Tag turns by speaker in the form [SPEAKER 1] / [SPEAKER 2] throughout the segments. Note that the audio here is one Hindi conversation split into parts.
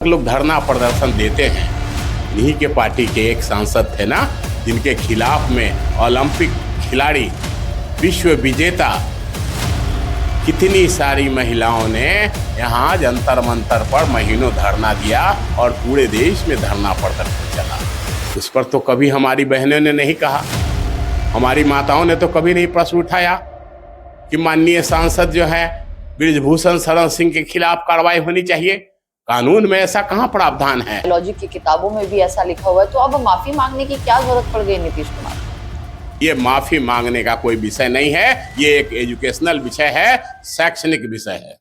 [SPEAKER 1] लोग धरना प्रदर्शन देते हैं। इन्हीं के पार्टी के एक सांसद थे ना, जिनके खिलाफ में ओलंपिक खिलाड़ी, विश्व विजेता कितनी सारी महिलाओं ने यहाँ जंतर मंतर पर महीनों धरना दिया और पूरे देश में धरना प्रदर्शन चला। उस पर तो कभी हमारी बहनों ने नहीं कहा, हमारी माताओं ने तो कभी नहीं प्रश्न उठाया कि माननीय सांसद जो है बृजभूषण शरण सिंह के खिलाफ कार्रवाई होनी चाहिए। कानून में ऐसा कहाँ प्रावधान है?
[SPEAKER 2] लॉजिक की किताबों में भी ऐसा लिखा हुआ है, तो अब माफी मांगने की क्या जरूरत पड़ गई नीतीश कुमार?
[SPEAKER 1] ये माफी मांगने का कोई विषय नहीं है, ये एक एजुकेशनल विषय है, शैक्षणिक विषय है।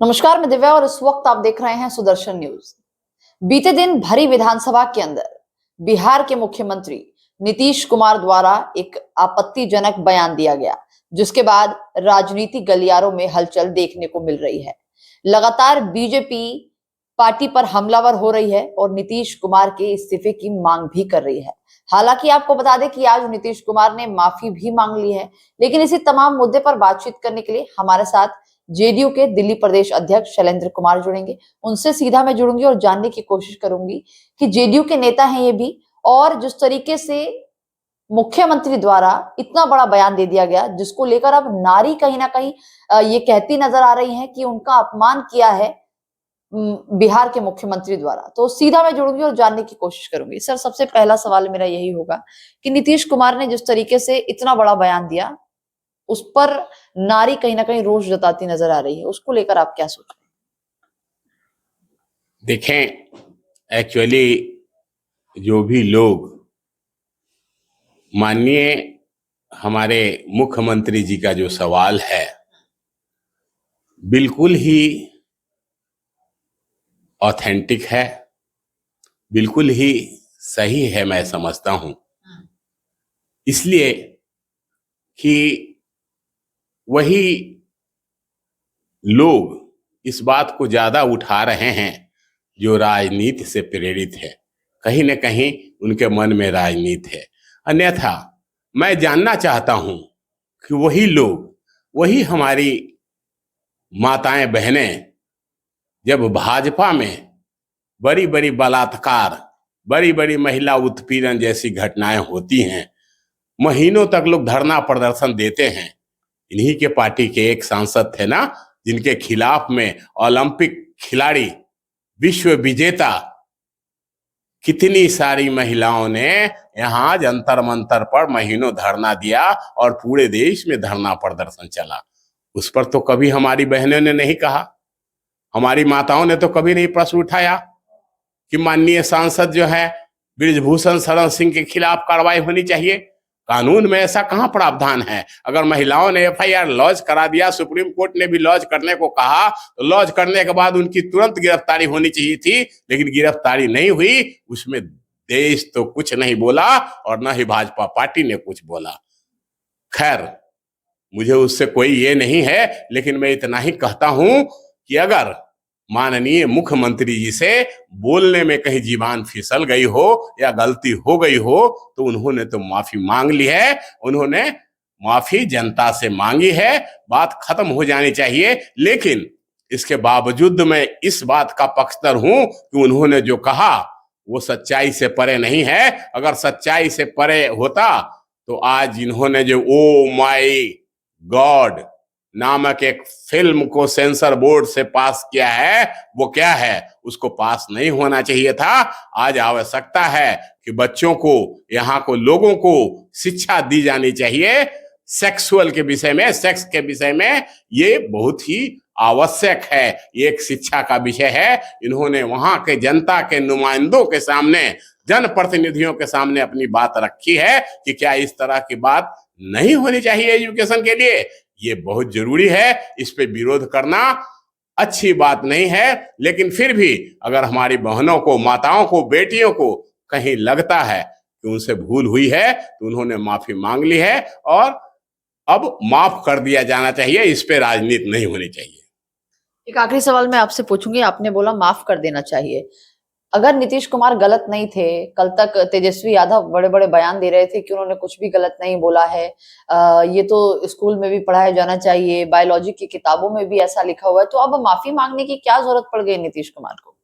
[SPEAKER 2] नमस्कार, मैं दिव्या और इस वक्त आप देख रहे हैं सुदर्शन न्यूज। बीते दिन भरी विधानसभा के अंदर बिहार के मुख्यमंत्री नीतीश कुमार द्वारा एक आपत्तिजनक बयान दिया गया, जिसके बाद राजनीतिक गलियारों में हलचल देखने को मिल रही है। लगातार बीजेपी पार्टी पर हमलावर हो रही है और नीतीश कुमार के इस्तीफे की मांग भी कर रही है। हालांकि आपको बता दें कि आज नीतीश कुमार ने माफी भी मांग ली है, लेकिन इसी तमाम मुद्दे पर बातचीत करने के लिए हमारे साथ जेडीयू के दिल्ली प्रदेश अध्यक्ष शैलेंद्र कुमार जुड़ेंगे। उनसे सीधा मैं जुड़ूंगी और जानने की कोशिश करूंगी कि जेडीयू के नेता हैं ये भी, और जिस तरीके से मुख्यमंत्री द्वारा इतना बड़ा बयान दे दिया गया, जिसको लेकर अब नारी कहीं ना कहीं ये कहती नजर आ रही है कि उनका अपमान किया है बिहार के मुख्यमंत्री द्वारा। तो सीधा मैं जुड़ूंगी और जानने की कोशिश करूंगी। सर, सबसे पहला सवाल मेरा यही होगा कि नीतीश कुमार ने जिस तरीके से इतना बड़ा बयान दिया, उस पर नारी कहीं ना कहीं रोष जताती नजर आ रही है, उसको लेकर आप क्या सोच रहे हैं?
[SPEAKER 1] देखें, एक्चुअली जो भी लोग माननीय हमारे मुख्यमंत्री जी का जो सवाल है बिल्कुल ही ऑथेंटिक है, बिल्कुल ही सही है, मैं समझता हूं। इसलिए कि वही लोग इस बात को ज्यादा उठा रहे हैं जो राजनीति से प्रेरित है। कहीं न कहीं उनके मन में राजनीति है। अन्यथा मैं जानना चाहता हूं कि वही लोग, वही हमारी माताएं बहनें जब भाजपा में बड़ी बड़ी बलात्कार, बड़ी बड़ी महिला उत्पीड़न जैसी घटनाएं होती हैं, महीनों तक लोग धरना प्रदर्शन देते हैं। इन्हीं के पार्टी के एक सांसद थे ना, जिनके खिलाफ में ओलंपिक खिलाड़ी, विश्व विजेता कितनी सारी महिलाओं ने यहाँ जंतर मंतर पर महीनों धरना दिया और पूरे देश में धरना प्रदर्शन चला। उस पर तो कभी हमारी बहनों ने नहीं कहा, हमारी माताओं ने तो कभी नहीं प्रश्न उठाया कि माननीय सांसद जो है बृजभूषण शरण सिंह के खिलाफ कार्रवाई होनी चाहिए। कानून में ऐसा कहाँ प्रावधान है? अगर महिलाओं ने एफआईआर लॉन्च करा दिया, सुप्रीम कोर्ट ने भी लॉन्च करने को कहा, तो लॉन्च करने के बाद उनकी तुरंत गिरफ्तारी होनी चाहिए थी, लेकिन गिरफ्तारी नहीं हुई। उसमें देश तो कुछ नहीं बोला और न ही भाजपा पार्टी ने कुछ बोला। खैर, मुझे उससे कोई ये नहीं है, लेकिन मैं इतना ही कहता हूं कि अगर माननीय मुख्यमंत्री जी से बोलने में कहीं जीवान फिसल गई हो या गलती हो गई हो, तो उन्होंने तो माफी मांग ली है, उन्होंने माफी जनता से मांगी है, बात खत्म हो जानी चाहिए। लेकिन इसके बावजूद मैं इस बात का पक्षधर हूं कि उन्होंने जो कहा वो सच्चाई से परे नहीं है। अगर सच्चाई से परे होता तो आज इन्होंने जो ओ माय गॉड नामक एक फिल्म को सेंसर बोर्ड से पास किया है, वो क्या है? उसको पास नहीं होना चाहिए था। आज आवश्यकता है कि बच्चों को, यहाँ को लोगों को शिक्षा दी जानी चाहिए सेक्सुअल के विषय में, सेक्स के विषय में। ये बहुत ही आवश्यक है, ये एक शिक्षा का विषय है। इन्होंने वहां के जनता के नुमाइंदों के सामने, जनप्रतिनिधियों के सामने अपनी बात रखी है कि क्या इस तरह की बात नहीं होनी चाहिए एजुकेशन के लिए। ये बहुत जरूरी है, इस पे विरोध करना अच्छी बात नहीं है। लेकिन फिर भी अगर हमारी बहनों को, माताओं को, बेटियों को कहीं लगता है कि उनसे भूल हुई है, तो उन्होंने माफी मांग ली है और अब माफ कर दिया जाना चाहिए। इस पे राजनीति नहीं होनी चाहिए।
[SPEAKER 2] एक आखिरी सवाल मैं आपसे पूछूंगी, आपने बोला माफ कर देना चाहिए। अगर नीतीश कुमार गलत नहीं थे, कल तक तेजस्वी यादव बड़े बड़े बयान दे रहे थे कि उन्होंने कुछ भी गलत नहीं बोला है, ये तो स्कूल में भी पढ़ाया जाना चाहिए, बायोलॉजी की किताबों में भी ऐसा लिखा हुआ है, तो अब माफी मांगने की क्या जरूरत पड़ गई नीतीश कुमार को?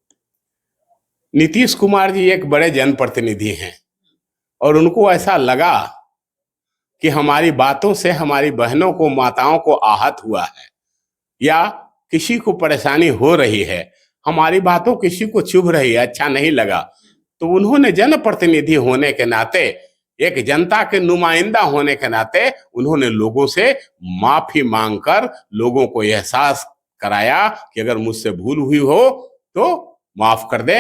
[SPEAKER 1] नीतीश कुमार जी एक बड़े जनप्रतिनिधि हैं और उनको ऐसा लगा कि हमारी बातों से हमारी बहनों को, माताओं को आहत हुआ है या किसी को परेशानी हो रही है, हमारी बातों किसी को चुभ रही है, अच्छा नहीं लगा, तो उन्होंने जनप्रतिनिधि होने के नाते, एक जनता के नुमाइंदा होने के नाते उन्होंने लोगों से माफी मांगकर लोगों को एहसास कराया कि अगर मुझसे भूल हुई हो तो माफ कर दे,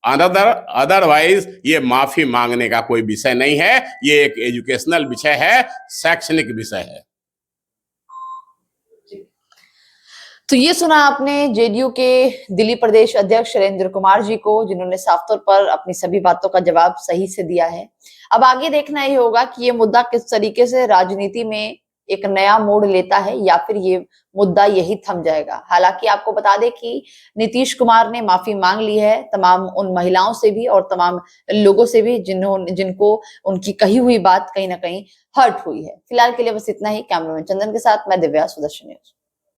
[SPEAKER 1] अदरवाइज ये माफी मांगने का कोई विषय नहीं है, ये एक एजुकेशनल विषय है, शैक्षणिक विषय है।
[SPEAKER 2] तो ये सुना आपने जेडीयू के दिल्ली प्रदेश अध्यक्ष शैलेंद्र कुमार जी को, जिन्होंने साफ तौर पर अपनी सभी बातों का जवाब सही से दिया है। अब आगे देखना ही होगा कि ये मुद्दा किस तरीके से राजनीति में एक नया मोड़ लेता है या फिर ये मुद्दा यही थम जाएगा। हालांकि आपको बता दें कि नीतीश कुमार ने माफी मांग ली है तमाम उन महिलाओं से भी और तमाम लोगों से भी जिनको उनकी कही हुई बात कहीं ना कहीं हर्ट हुई है। फिलहाल के लिए बस इतना ही। कैमरामैन चंदन के साथ मैं दिव्या, सुदर्शन न्यूज।